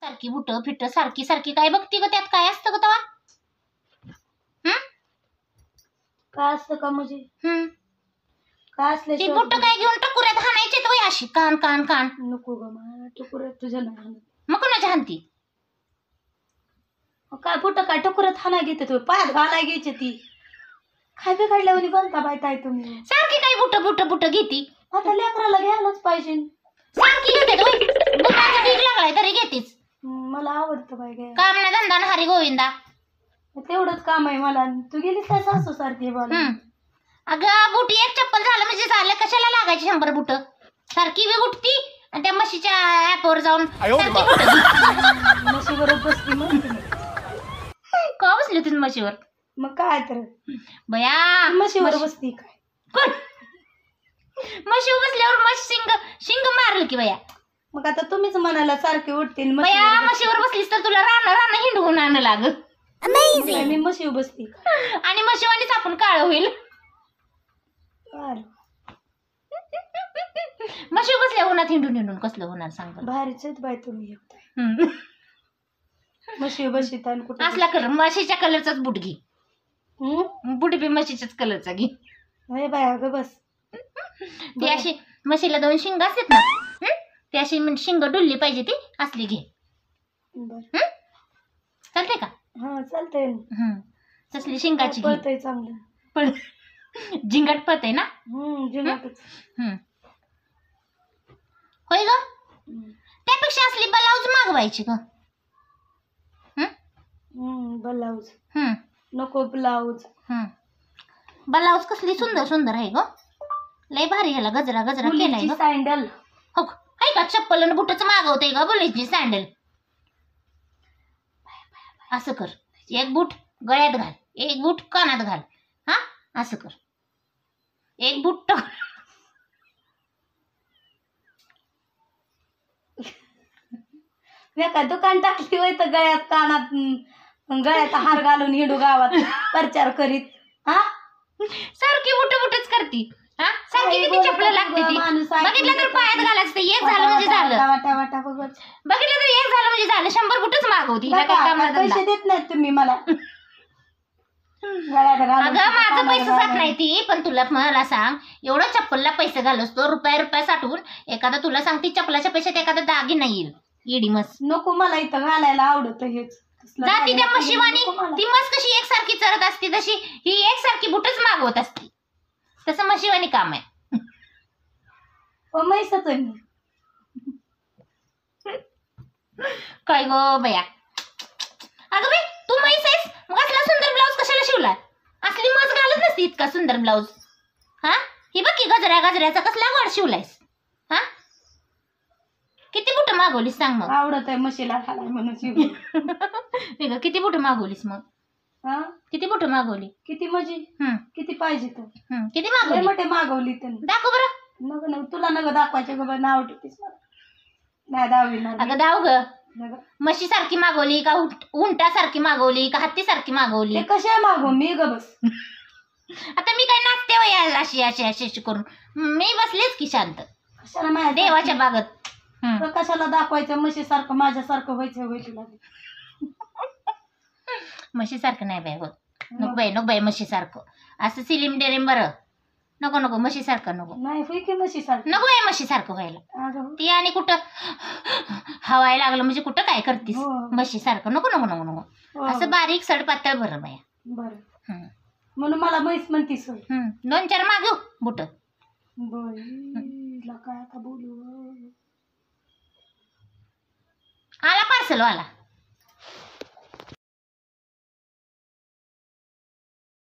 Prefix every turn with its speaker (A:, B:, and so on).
A: सारखी boot fit सारखी सारखी काय बघती ग त्यात काय असतं ग तवा
B: काय असतं का म्हणजे काय असले
A: ती बुट काय घेऊन टकुऱ्यात हाणायचे तर अशी कान कान कान
B: नको ग मला टुकुऱ्यात तुझ्या नाही
A: मग कोणाच्या हानती
B: काय बुट काय टुकुऱ्यात हाना घेते तू पायात घालाय घ्यायची ती काय बिघडल्यावर बनता बायताय तुम्ही
A: सारखी काय बुट बुट बुट घेती
B: आता लेकराला घ्यायलाच पाहिजे
A: सारखी घेते बुटाचा ढीग लागलाय तरी घेतीच
B: मला आवडतं बाय घ्या
A: काम ना धंदा ना हरी गोविंदा
B: तेवढंच काम आहे मला तू गेलीस काय सासू सारखी बोल
A: अगं बुटी एक चप्पल झालं म्हणजे झालं कशाला लागायची 100 बुट सारखी बी उठती आणि त्या म्हशीच्या ऍपवर जाऊन
B: म्हशीवर बसली मग
A: का बसली होती म्हशीवर
B: मग काय तर
A: बया
B: म्हशीवर बसती काय
A: कोण म्हशीवर बसल्यावर म्हशी शिंग मारलं की बया
B: मग आता तुम्हीच म्हणाला सारखी उठते
A: बया म्हशीवर बसलीस तर तुला रान हिंडवून आणं लाग
B: मी म्हशीवर बसती
A: आणि म्हशीवानीच आपण काळ होईल म्हशी बसल्या उन्हात हिंडून हिंडून कसलं होणार सांग
B: भारीच बाय तुम्ही म्हशी बशीत
A: असला कलर म्हशीच्या कलरचाच बुट घे बुट बी म्हशीच्याच कलरचा घे
B: बाय अगं बस
A: ती अशी म्हशीला 2 शिंग असतात ना ती अशी शिंग डुलली पाहिजे ती असली घे चालते का
B: हा चालतंय
A: तसली शिंगाची
B: पळतंय चांगलं
A: पण जिंगाट पळतंय ना
B: जिंगाटच
A: होय ग त्यापेक्षा असली ब्लाऊज मागवायची ग
B: ब्लाऊज नको ब्लाऊज
A: ब्लाऊज कसली सुंदर सुंदर आहे ग लय भारी ह्याला गजरा गजरा केलाय ग
B: सँडल
A: हो आहे का चप्पल आणि बुटच मागवते ग बुलेटची सँडल असं कर एक बूट गळ्यात घाल एक बूट कानात घाल हा असं कर एक बूट
B: का दुकान टाकली होय तर गळ्यात हार घालून हिंडू गावात प्रचार करीत हा
A: सारखी बुट बुटच करती हा सारखी किती चपला लागते ती बघितलं तर पायात घालायचं एक झालं म्हणजे झालं बघितलं तर एक झालं म्हणजे झालं 100 बुटच मागवती
B: पैसे देत नाहीत तुम्ही मला
A: अगं माझं पैसे जात नाही ती पण तुला मला सांग एवढं चप्पलला पैसे घालस तो रुपया साठवून एखादा तुला सांगते चप्पलाच्या पैशात एखादा दागिना येईल इडी मस
B: नको मला इथं घालायला आवडत हेच
A: जाती त्या म्हशीवानी ती मस कशी एकसारखी चरत असते तशी ही एकसारखी बुटच मागवत असते तसं म्हशीवानी काम आहे
B: म्हैसच
A: काय गो बया अगं बाई तू म्हैस आहेस मग असला सुंदर ब्लाऊज कशाला शिवलाय असली मस घालत नसती इतका सुंदर ब्लाऊज हा ही बघ की गजऱ्याचा कसला वाढ शिवलायस हा किती बुट मागवलीस सांग मग
B: आवडत आहे म्हशीला घालाय म्हणून
A: किती बुट मागवलीस मग
B: हा
A: किती बुट मागवली
B: किती म्हणजे किती पाहिजे तर
A: किती मागवली
B: मोठे मागवली त्यांनी
A: दाखव बरं
B: नग तुला नग दाखवायचे ग नाव ठेवतीस नाही दाविणार
A: अगं दाव ग म्हशी सारखी मागवली का उंटा सारखी मागवली का हत्ती सारखी मागवली
B: कशा मागव मी ग बस
A: आता मी काय नाचते वय अशी अशी अशी करून मी बसलेच की शांत
B: कशाला माझ्या
A: देवाच्या बागत
B: कशाला दाखवायचं म्हशी सारखं माझ्यासारखं व्हायचं होय तुला
A: म्हशी सारखं नाही बाय होत नको बाई म्हशी सारखं असं सिलिम डेरिम बरं नको नको म्हशी सारखं नको
B: नाही होय की म्हशी सारखं
A: नको बाई म्हशी सारखं व्हायला ती आणि कुठं हवायला लागलं म्हणजे कुठं काय करतीस म्हशी सारखं नको नको नको नको असं बारीक सडपातळ बरं बाया
B: बरं म्हणून मला म्हैस म्हणतीस
A: 2-4 मागव बुट
B: काय आता बोलू
A: आला पार्सल वाला